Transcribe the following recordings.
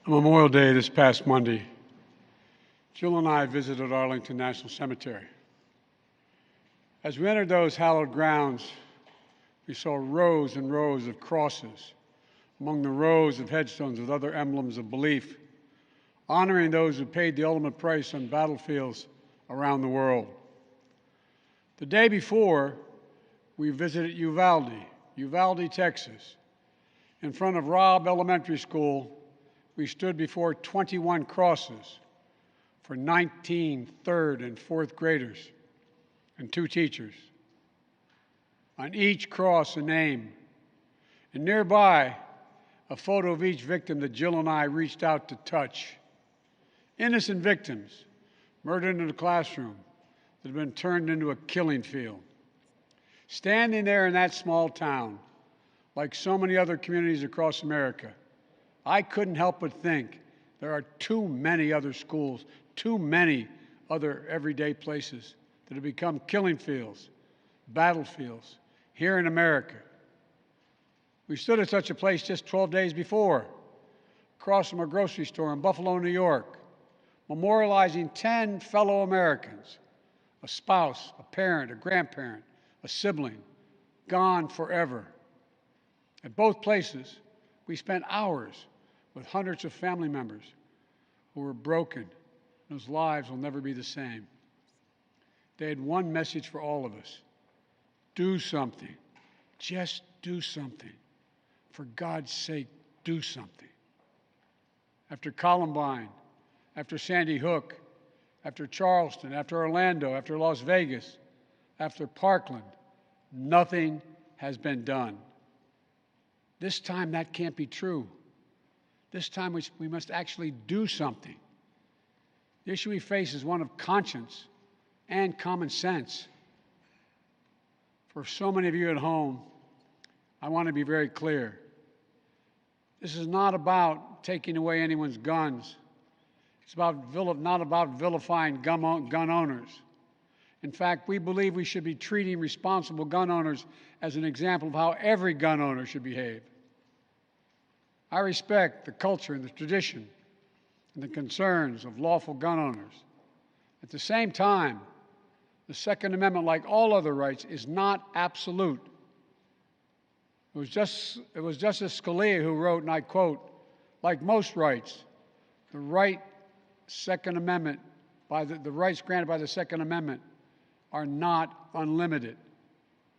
On Memorial Day this past Monday, Jill and I visited Arlington National Cemetery. As we entered those hallowed grounds, we saw rows and rows of crosses among the rows of headstones with other emblems of belief, honoring those who paid the ultimate price on battlefields around the world. The day before, we visited Uvalde, Texas. In front of Robb Elementary School, we stood before 21 crosses for 19 third and fourth graders and 2 teachers. On each cross, a name, and nearby, a photo of each victim that Jill and I reached out to touch. Innocent victims murdered in a classroom that had been turned into a killing field. Standing there in that small town, like so many other communities across America, I couldn't help but think there are too many other schools, too many other everyday places that have become killing fields, battlefields here in America. We stood at such a place just 12 days before, across from a grocery store in Buffalo, New York, memorializing 10 fellow Americans, a spouse, a parent, a grandparent, a sibling, gone forever. At both places, we spent hours with hundreds of family members who were broken, whose lives will never be the same. They had one message for all of us: do something. Just do something. For God's sake, do something. After Columbine, after Sandy Hook, after Charleston, after Orlando, after Las Vegas, after Parkland, nothing has been done. This time that can't be true. This time we must actually do something. The issue we face is one of conscience and common sense. For so many of you at home, I want to be very clear. This is not about taking away anyone's guns. It's not about vilifying gun owners. In fact, we believe we should be treating responsible gun owners as an example of how every gun owner should behave. I respect the culture and the tradition and the concerns of lawful gun owners. At the same time, the Second Amendment, like all other rights, is not absolute. It was Justice Scalia who wrote, and I quote, "Like most rights, the rights granted by the Second Amendment are not unlimited."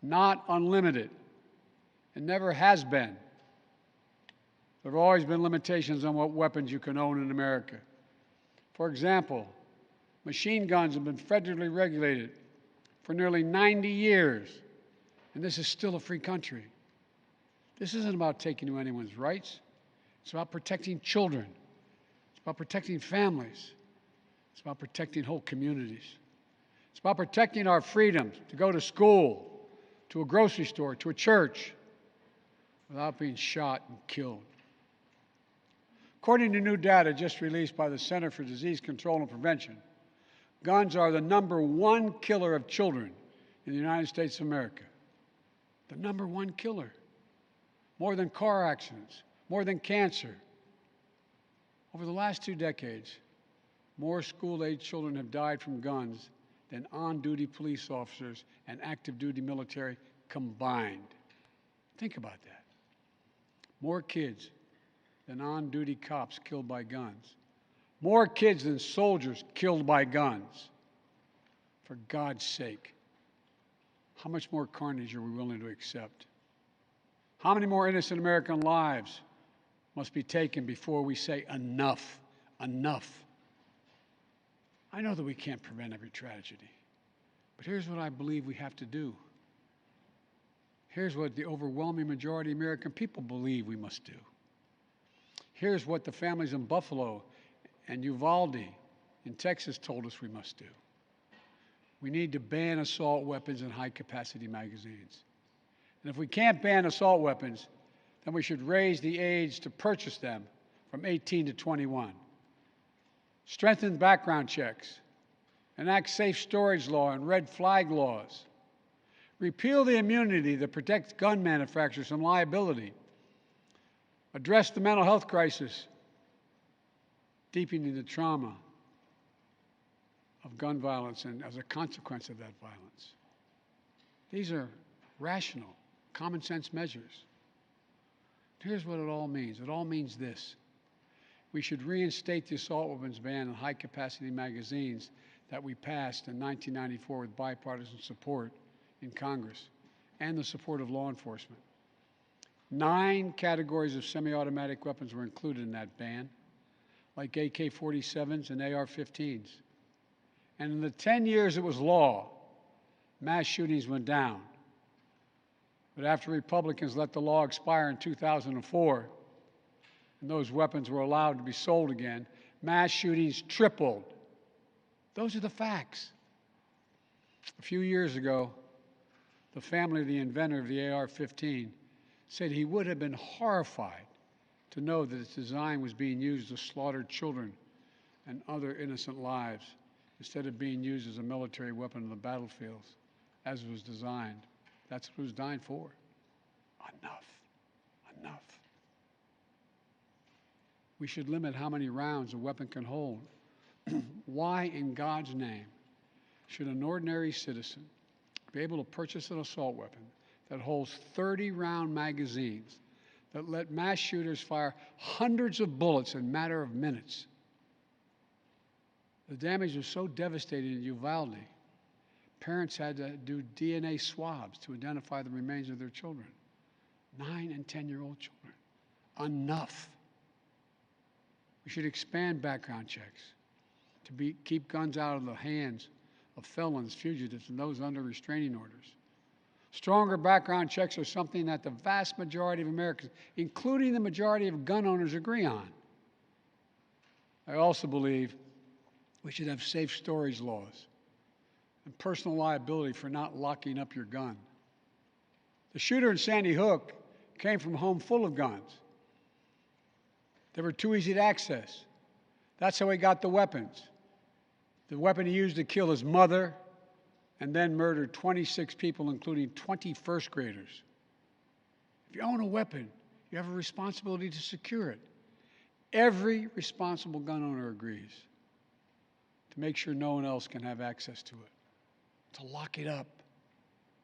Not unlimited. It never has been. There have always been limitations on what weapons you can own in America. For example, machine guns have been federally regulated for nearly 90 years, and this is still a free country. This isn't about taking away anyone's rights. It's about protecting children. It's about protecting families. It's about protecting whole communities. It's about protecting our freedom to go to school, to a grocery store, to a church, without being shot and killed. According to new data just released by the Center for Disease Control and Prevention, guns are the #1 killer of children in the United States of America. The #1 killer. More than car accidents, more than cancer. Over the last 2 decades, more school-age children have died from guns than on-duty police officers and active-duty military combined. Think about that. More kids than on-duty cops killed by guns. More kids than soldiers killed by guns. For God's sake, how much more carnage are we willing to accept? How many more innocent American lives must be taken before we say enough, enough? I know that we can't prevent every tragedy, but here's what I believe we have to do. Here's what the overwhelming majority of American people believe we must do. Here's what the families in Buffalo and Uvalde in Texas told us we must do. We need to ban assault weapons and high-capacity magazines. And if we can't ban assault weapons, then we should raise the age to purchase them from 18 to 21. Strengthen background checks, enact safe storage law and red flag laws. Repeal the immunity that protects gun manufacturers from liability. Address the mental health crisis deepening the trauma of gun violence and as a consequence of that violence. These are rational, common sense measures. Here's what it all means. It all means this. We should reinstate the assault weapons ban on high-capacity magazines that we passed in 1994 with bipartisan support in Congress and the support of law enforcement. 9 categories of semi-automatic weapons were included in that ban, like AK-47s and AR-15s. And in the 10 years it was law, mass shootings went down. But after Republicans let the law expire in 2004, and those weapons were allowed to be sold again, mass shootings tripled. Those are the facts. A few years ago, the family of the inventor of the AR-15 said he would have been horrified to know that its design was being used to slaughter children and other innocent lives instead of being used as a military weapon on the battlefields as it was designed. That's what it was designed for. Enough. Enough. We should limit how many rounds a weapon can hold. Why in God's name should an ordinary citizen be able to purchase an assault weapon that holds 30-round magazines that let mass shooters fire hundreds of bullets in a matter of minutes? The damage was so devastating in Uvalde, parents had to do DNA swabs to identify the remains of their children. 9- and 10-year-old children. Enough. We should expand background checks to keep guns out of the hands of felons, fugitives, and those under restraining orders. Stronger background checks are something that the vast majority of Americans, including the majority of gun owners, agree on. I also believe we should have safe storage laws and personal liability for not locking up your gun. The shooter in Sandy Hook came from a home full of guns. They were too easy to access. That's how he got the weapons. The weapon he used to kill his mother and then murdered 26 people, including 20 first graders. If you own a weapon, you have a responsibility to secure it. Every responsible gun owner agrees to make sure no one else can have access to it, to lock it up,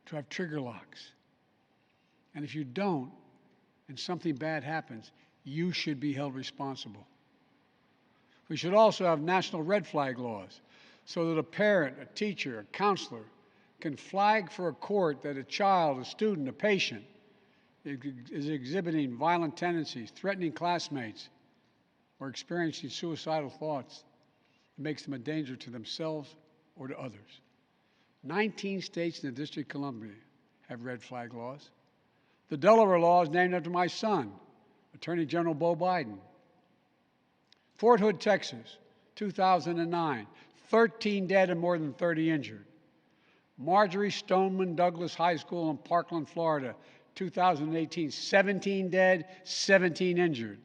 to have trigger locks. And if you don't, and something bad happens, you should be held responsible. We should also have national red flag laws so that a parent, a teacher, a counselor can flag for a court that a child, a student, a patient is exhibiting violent tendencies, threatening classmates, or experiencing suicidal thoughts that makes them a danger to themselves or to others. 19 states in the District of Columbia have red flag laws. The Delaware law is named after my son, Attorney General Beau Biden. Fort Hood, Texas, 2009, 13 dead and more than 30 injured. Marjorie Stoneman Douglas High School in Parkland, Florida, 2018, 17 dead, 17 injured.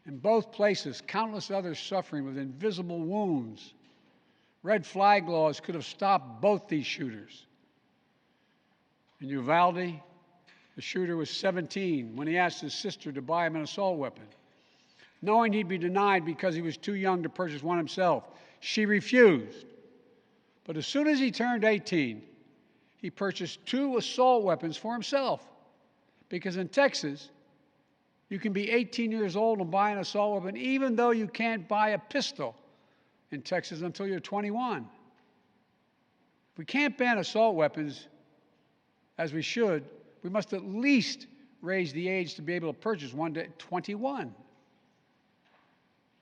In both places, countless others suffering with invisible wounds. Red flag laws could have stopped both these shooters. In Uvalde, the shooter was 17 when he asked his sister to buy him an assault weapon. Knowing he'd be denied because he was too young to purchase one himself, she refused. But as soon as he turned 18, he purchased 2 assault weapons for himself. Because in Texas, you can be 18 years old and buy an assault weapon even though you can't buy a pistol in Texas until you're 21. If we can't ban assault weapons, as we should, we must at least raise the age to be able to purchase one to 21.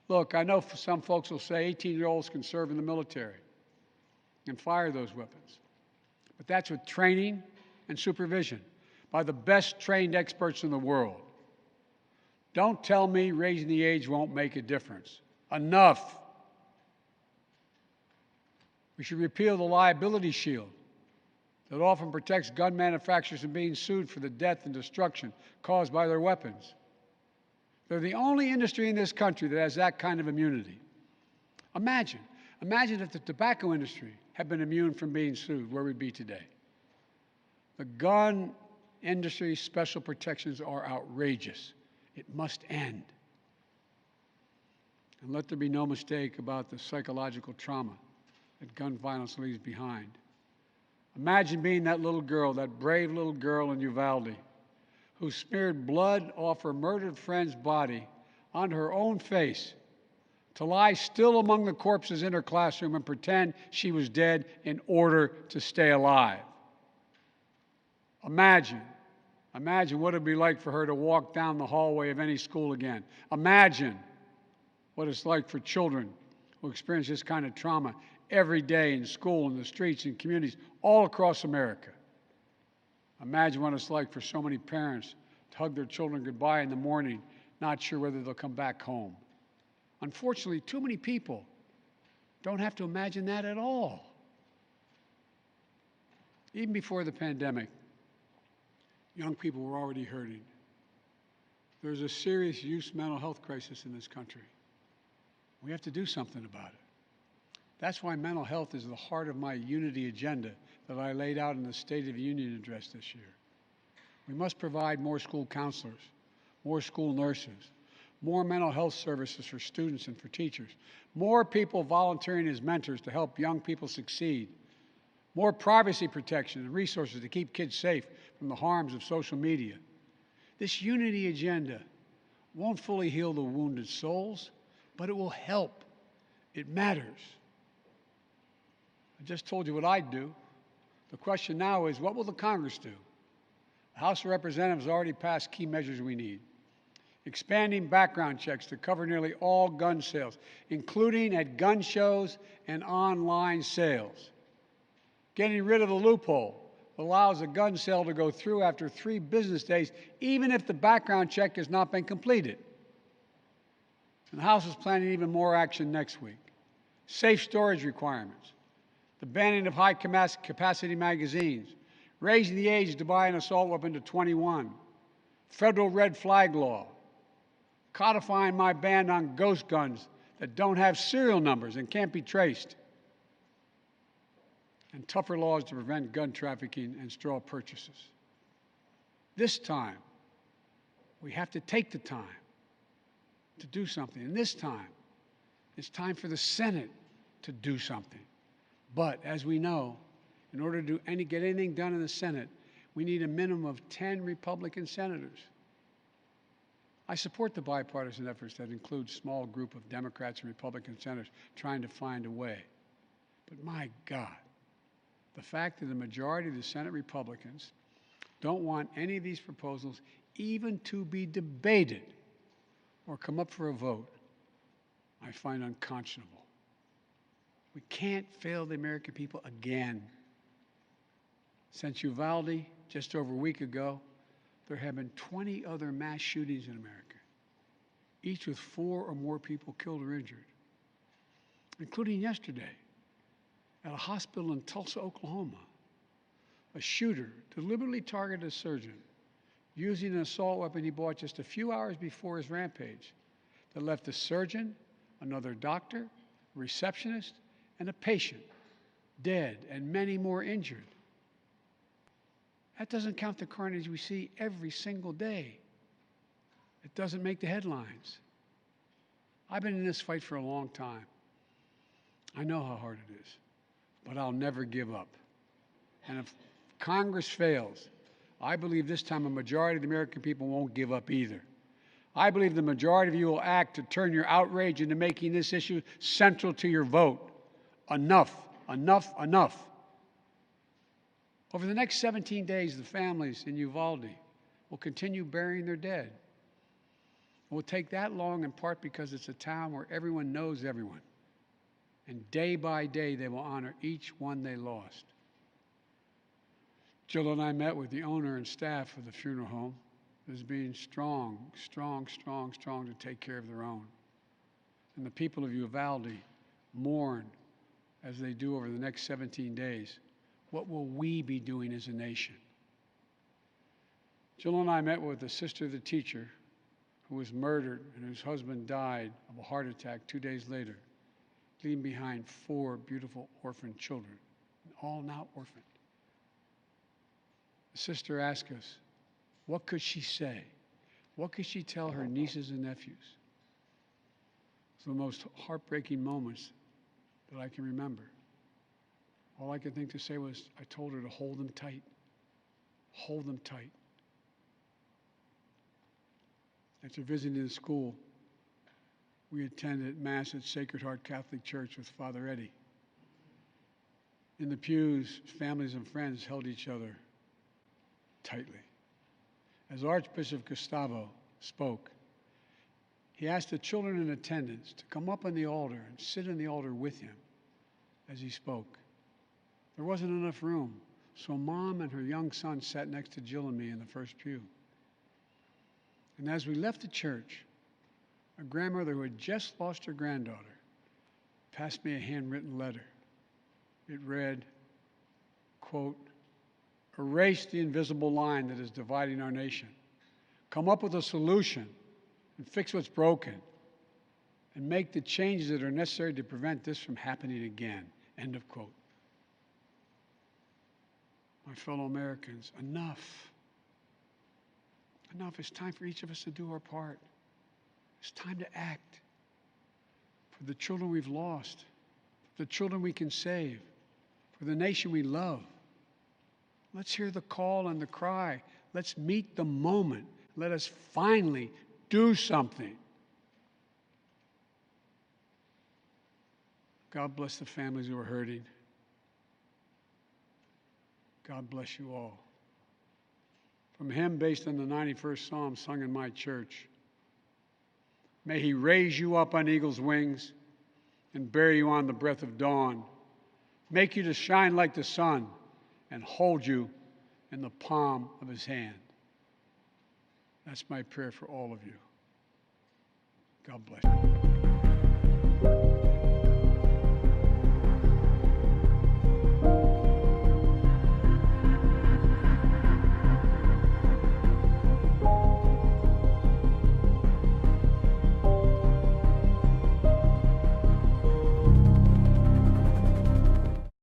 Look, I know some folks will say 18-year-olds can serve in the military and fire those weapons. But that's with training and supervision by the best trained experts in the world. Don't tell me raising the age won't make a difference. Enough. We should repeal the liability shield that often protects gun manufacturers from being sued for the death and destruction caused by their weapons. They're the only industry in this country that has that kind of immunity. Imagine if the tobacco industry had been immune from being sued, where we'd be today. The gun industry special protections are outrageous. It must end. And let there be no mistake about the psychological trauma that gun violence leaves behind. Imagine being that little girl, that brave little girl in Uvalde, who smeared blood off her murdered friend's body onto her own face to lie still among the corpses in her classroom and pretend she was dead in order to stay alive. Imagine what it would be like for her to walk down the hallway of any school again. Imagine what it's like for children who experience this kind of trauma every day in school, in the streets, in communities all across America. Imagine what it's like for so many parents to hug their children goodbye in the morning, not sure whether they'll come back home. Unfortunately, too many people don't have to imagine that at all. Even before the pandemic, young people were already hurting. There's a serious youth mental health crisis in this country. We have to do something about it. That's why mental health is the heart of my unity agenda that I laid out in the State of the Union address this year. We must provide more school counselors, more school nurses, more mental health services for students and for teachers, more people volunteering as mentors to help young people succeed, more privacy protection and resources to keep kids safe from the harms of social media. This unity agenda won't fully heal the wounded souls, but it will help. It matters. I just told you what I'd do. The question now is, what will the Congress do? The House of Representatives has already passed key measures we need. Expanding background checks to cover nearly all gun sales, including at gun shows and online sales. Getting rid of the loophole that allows a gun sale to go through after 3 business days, even if the background check has not been completed. And the House is planning even more action next week. Safe storage requirements, the banning of high-capacity magazines, raising the age to buy an assault weapon to 21, federal red flag law, codifying my ban on ghost guns that don't have serial numbers and can't be traced, and tougher laws to prevent gun trafficking and straw purchases. This time, we have to take the time to do something. And this time, it's time for the Senate to do something. But as we know, in order to get anything done in the Senate, we need a minimum of 10 Republican senators. I support the bipartisan efforts that include a small group of Democrats and Republican senators trying to find a way. But my God, the fact that the majority of the Senate Republicans don't want any of these proposals even to be debated or come up for a vote, I find unconscionable. We can't fail the American people again. Since Uvalde, just over a week ago, there have been 20 other mass shootings in America, each with 4 or more people killed or injured, including yesterday at a hospital in Tulsa, Oklahoma. A shooter deliberately targeted a surgeon using an assault weapon he bought just a few hours before his rampage that left a surgeon, another doctor, a receptionist, and a patient dead and many more injured. That doesn't count the carnage we see every single day. It doesn't make the headlines. I've been in this fight for a long time. I know how hard it is, but I'll never give up. And if Congress fails, I believe this time a majority of the American people won't give up either. I believe the majority of you will act to turn your outrage into making this issue central to your vote. Enough, enough, enough. Over the next 17 days, the families in Uvalde will continue burying their dead. It will take that long in part because it's a town where everyone knows everyone. And day by day, they will honor each one they lost. Jill and I met with the owner and staff of the funeral home as being strong to take care of their own. And the people of Uvalde mourn as they do over the next 17 days. What will we be doing as a nation? Jill and I met with the sister of the teacher who was murdered and whose husband died of a heart attack 2 days later, leaving behind 4 beautiful orphaned children, all now orphaned. The sister asked us, what could she say? What could she tell her nieces and nephews? It's the most heartbreaking moments that I can remember. All I could think to say was, I told her to hold them tight. Hold them tight. After visiting the school, we attended Mass at Sacred Heart Catholic Church with Father Eddie. In the pews, families and friends held each other tightly. As Archbishop Gustavo spoke, he asked the children in attendance to come up on the altar and sit in the altar with him as he spoke. There wasn't enough room, so Mom and her young son sat next to Jill and me in the first pew. And as we left the church, a grandmother who had just lost her granddaughter passed me a handwritten letter. It read, quote, "Erase the invisible line that is dividing our nation. Come up with a solution and fix what's broken and make the changes that are necessary to prevent this from happening again." End of quote. My fellow Americans, enough. Enough. It's time for each of us to do our part. It's time to act for the children we've lost, for the children we can save, for the nation we love. Let's hear the call and the cry. Let's meet the moment. Let us finally do something. God bless the families who are hurting. God bless you all. From a hymn based on the 91st Psalm sung in my church. May he raise you up on eagle's wings and bear you on the breath of dawn, make you to shine like the sun and hold you in the palm of his hand. That's my prayer for all of you. God bless you.